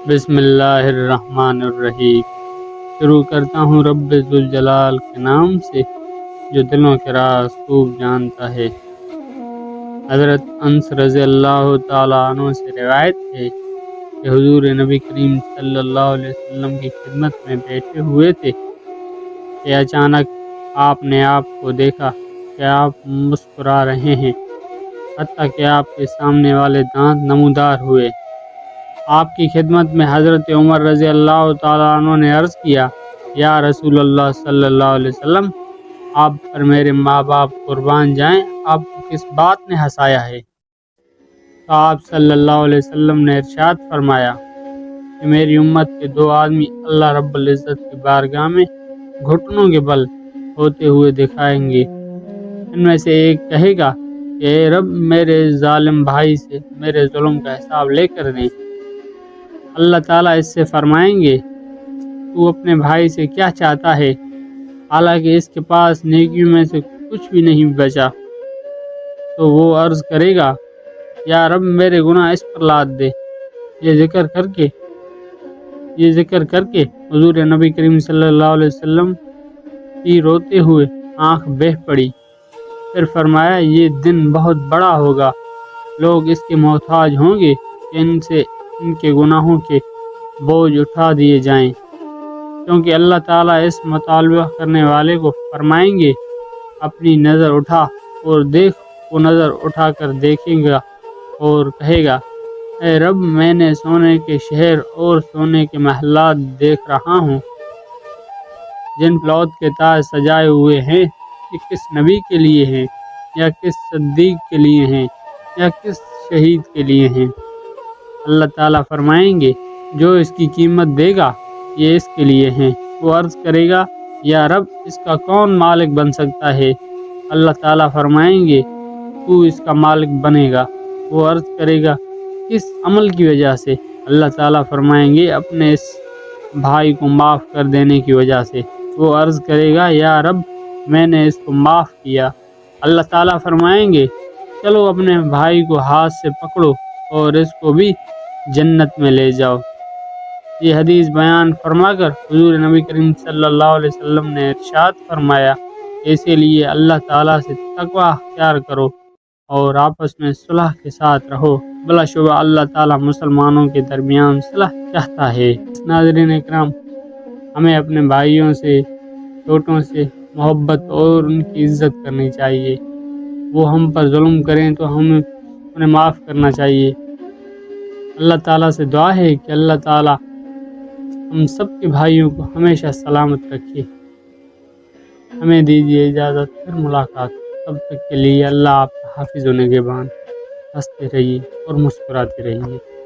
بسم اللہ الرحمن الرحیم۔ شروع کرتا ہوں رب ذوالجلال کے نام سے جو دلوں کے راز خوب جانتا ہے۔ حضرت انس رضی اللہ تعالیٰ عنہ سے روایت ہے کہ حضور نبی کریم صلی اللہ علیہ وسلم کی خدمت میں بیٹھے ہوئے تھے کہ اچانک آپ نے آپ کو دیکھا کہ آپ مسکرا رہے ہیں، حتیٰ کہ آپ کے سامنے والے دانت نمودار ہوئے۔ آپ کی خدمت میں حضرت عمر رضی اللہ تعالیٰ عنہ نے عرض کیا، یا رسول اللہ صلی اللہ علیہ وسلم، آپ پر میرے ماں باپ قربان جائیں، آپ کو کس بات نے ہنسایا ہے؟ تو آپ صلی اللہ علیہ وسلم نے ارشاد فرمایا کہ میری امت کے دو آدمی اللہ رب العزت کی بارگاہ میں گھٹنوں کے بل ہوتے ہوئے دکھائیں گے۔ ان میں سے ایک کہے گا کہ اے رب، میرے ظالم بھائی سے میرے ظلم کا حساب لے کر دیں۔ اللہ تعالیٰ اس سے فرمائیں گے، تو اپنے بھائی سے کیا چاہتا ہے، حالانکہ اس کے پاس نیکیوں میں سے کچھ بھی نہیں بچا؟ تو وہ عرض کرے گا، یا رب، میرے گناہ اس پر لاد دے۔ یہ ذکر کر کے حضور نبی کریم صلی اللہ علیہ وسلم کی روتے ہوئے آنکھ بہہ پڑی۔ پھر فرمایا، یہ دن بہت بڑا ہوگا، لوگ اس کے محتاج ہوں گے کہ ان سے ان کے گناہوں کے بوجھ اٹھا دیے جائیں، کیونکہ اللہ تعالیٰ اس مطالبہ کرنے والے کو فرمائیں گے، اپنی نظر اٹھا اور دیکھ۔ وہ نظر اٹھا کر دیکھے گا اور کہے گا، اے رب، میں نے سونے کے شہر اور سونے کے محلات دیکھ رہا ہوں جن فلوت کے تاج سجائے ہوئے ہیں۔ یہ کس نبی کے لیے ہیں، یا کس صدیق کے لیے ہیں، یا کس شہید کے لیے ہیں؟ اللہ تعالیٰ فرمائیں گے، جو اس کی قیمت دے گا یہ اس کے لیے ہیں۔ وہ عرض کرے گا، یا رب، اس کا کون مالک بن سکتا ہے؟ اللہ تعالیٰ فرمائیں گے، تو اس کا مالک بنے گا۔ وہ عرض کرے گا، کس عمل کی وجہ سے؟ اللہ تعالیٰ فرمائیں گے، اپنے اس بھائی کو معاف کر دینے کی وجہ سے۔ وہ عرض کرے گا، یا رب، میں نے اس کو معاف کیا۔ اللہ تعالیٰ فرمائیں گے، چلو اپنے بھائی کو ہاتھ سے پکڑو اور اس کو بھی جنت میں لے جاؤ۔ یہ حدیث بیان فرما کر حضور نبی کریم صلی اللہ علیہ وسلم نے ارشاد فرمایا، اسی لیے اللہ تعالیٰ سے تقوی اختیار کرو اور آپس میں صلح کے ساتھ رہو، بلا شبہ اللہ تعالیٰ مسلمانوں کے درمیان صلح چاہتا ہے۔ ناظرین اکرام، ہمیں اپنے بھائیوں سے، چھوٹوں سے محبت اور ان کی عزت کرنی چاہیے۔ وہ ہم پر ظلم کریں تو ہمیں انہیں معاف کرنا چاہیے۔ اللہ تعالیٰ سے دعا ہے کہ اللہ تعالیٰ ہم سب کے بھائیوں کو ہمیشہ سلامت رکھے۔ ہمیں دیجیے اجازت، پھر ملاقات۔ تب تک کے لیے اللہ آپ کا حافظ و نگہبان۔ ہنستے رہیے اور مسکراتے رہیے۔